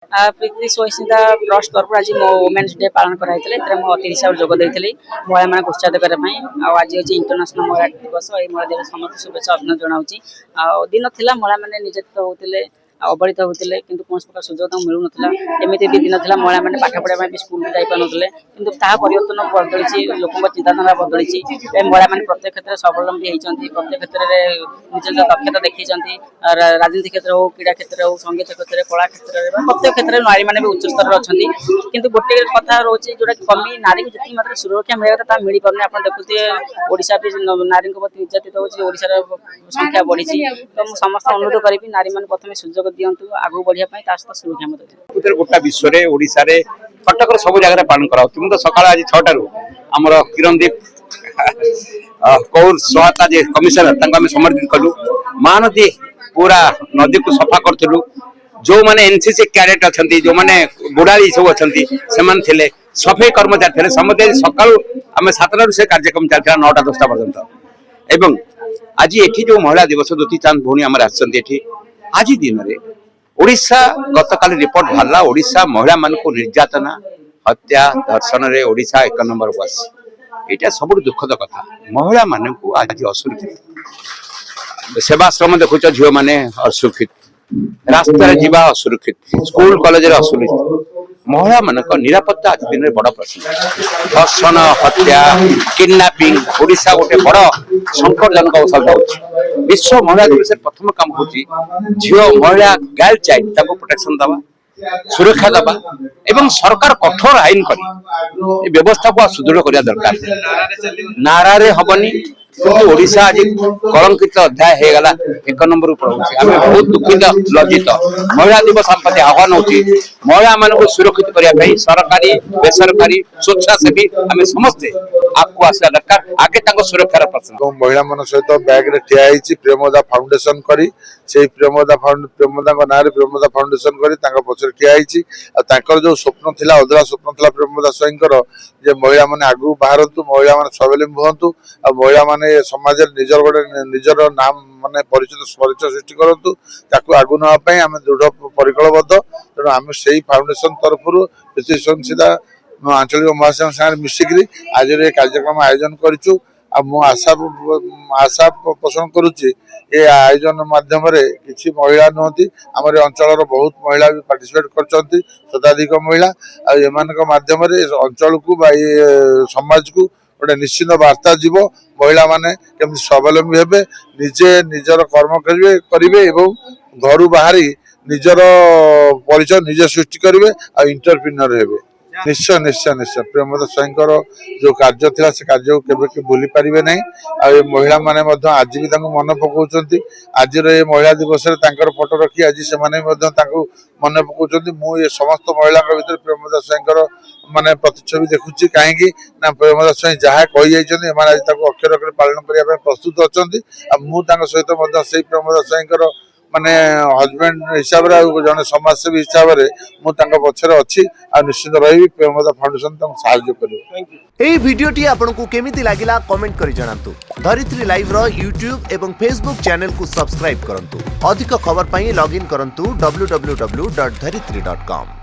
प्रीति स्वस्मिता trust तरफ आज मो वुमेन्स डे पालन कराई मो अतिथि हिसाब से जोग देती महिला मान उत्साहित करने आज हूँ इंटरनेशनल महिला दिवस। ये महिला दिवस समस्त शुभेच्छा अभिनंदन जनाऊँ। दिन था महिला मैंने निर्यातित होते अवहेलित होते कि कौन प्रकार सुजोग मिलू ना एमती भी दिन था महिला मैंने पाठ पढ़ा भी स्कूल भी जापार कि परिवर्तन बदली लोक चिंताधारा बदली महिला मैंने प्रत्येक क्षेत्र में स्वावलम्बी होती प्रत्येक क्षेत्र में निज दक्षता देखी राजनीति क्षेत्र हो क्रीड़ा क्षेत्र हो संगीत क्षेत्र कला क्षेत्र में प्रत्येक क्षेत्र में नारी मैंने भी उच्च स्तर अच्छा कि गोटे कथा रोचे जोटा कमी नारी को जी मात्रा सुरक्षा मिलता था मिल पारे आप देखुए ओडिशा भी नारी प्रति निर्यातित होशार संख्या बढ़ी तो मुझे समस्त अनुरोध करी नारी मैंने प्रथम सुजोग दिंतु आगू बढ़िया सुरक्षा मत गोटा विश्व में ओडिशा रे कटक सब जगह पालन करा मुझे सका आज 6 आमर किरणदीप कौर सहायता जे कमिशनर समर्पित कलु महानदी पूरा नदी को सफा करूँ जो मैंने एनसीसी कैडेट अच्छा जो मैंने बुढ़ाई सब अच्छा से सफाई कर्मचारी थे समस्त सका आम 7 से कार्यक्रम चलता 9टा 10टा पर्यंत एवं आज ये जो महिला दिवस दुती चांद भौणी आम आज दिन में ओडिशा गतकाली रिपोर्ट बाहर ओडिशा महिला मान निर्यातना हत्या धर्षण रे ओडिशा 1 नंबर बस यहाँ सब दुखद कथा महिला मान आज असुरक्षित सेवाश्रम देखुच झील मैंने असुरक्षित रास्तार जीवा असुरक्षित स्कूल कॉलेज असुरक्षित महिला मान निरापत्ता आज दिन में बड़ प्रश्न धर्षण हत्या किडनैपिंग ओडिशा गोटे बड़ संकटजनक अवस्था विश्व महिला दिवस प्रथम काम हो झील महिला गर्ल चाइल्ड प्रोटेक्शन दवा सुरक्षा दबा एवं सरकार कठोर आईन कर व्यवस्था को सुदृढ़ करने दरकार नारे हबनी ओडिशा आज कलंकित अध्याय हो गला 1 नंबर पड़े आम बहुत दुखित लज्जित महिला दिवस आम प्रति आह्वान हो महिला मान सुरक्षित करने सरकारी बेसरकारी स्वेच्छासेवी आम समस्ते आपको आसा दरकार आगे सुरक्षार प्रश्न महिला मान सहित बैग ठिया प्रेमदा फाउंडेशन करी प्रेमदा ना प्रेमदा फाउंडेशन करी पचर ठिया जो स्वप्न थिला अधूरा स्वप्न थिला प्रेमदा स्वयंकर जे महिला माने आगु बाहरतु महिला माने स्वावलंबी होंतु आ महिला माने समाज निजर गोटे निजर नाम माने परिचय सृष्टि करतु ताकू आगु नवा आम दृढ़ परिकल्पबद्ध तेणु आम से फाउंडेशन तरफ सीधा आंचलिक महासंघ सागर मिसिकी आज ये कार्यक्रम आयोजन करूँ आशा पोषण करुच्ची ये आयोजन माध्यम किसी महिला नुहति आम अंचल बहुत महिला भी पार्टिसिपेट कर शताधिक महिला आध्यम अंचल को समाज को गोटे निश्चित वार्ता जीव महिला माने केमती स्वावलंबी हेबे निजे निजर कर्म करेंगे एवं घर बाहरी निजर परिचय निजे सृष्टि करेंगे आ इंटरप्रिनर हेबे निश्चय निश्चय निश्चय प्रेमदा स्वयंकर जो कार्य थिला से कार्य को केबे भूली पारिबे नहीं आ महिला माने आज भी मन पकाउछंती आज ये महिला दिवस रे तांकर फोटो रखी आज से माने मन पकाउछंती मु ये समस्त महिला भीतर प्रेमदा स्वयंकर माने प्रतिच्छवि देखुची कहीं ना प्रेमदा स्वयं जहाँ कही जाइछंती माने आज अक्षर अक्षर पालन करने प्रस्तुत अच्छी मु सहित प्रेमदा स्वयंकर माने हजबैंड हिसाब रे जने समाजसेवी हिसाब रे मु तांका पछरे अछि आ निश्चित रही प्रेमदा फाउंडेशन तम सहायता करियो। एई वीडियोटी आपनकु केमिति लागिला कमेंट करि जणांतु। धरित्री लाइव रो YouTube एवं Facebook चैनल को सब्सक्राइब करंतु। अधिक खबर पई लॉगिन करंतु www.dharitri.com।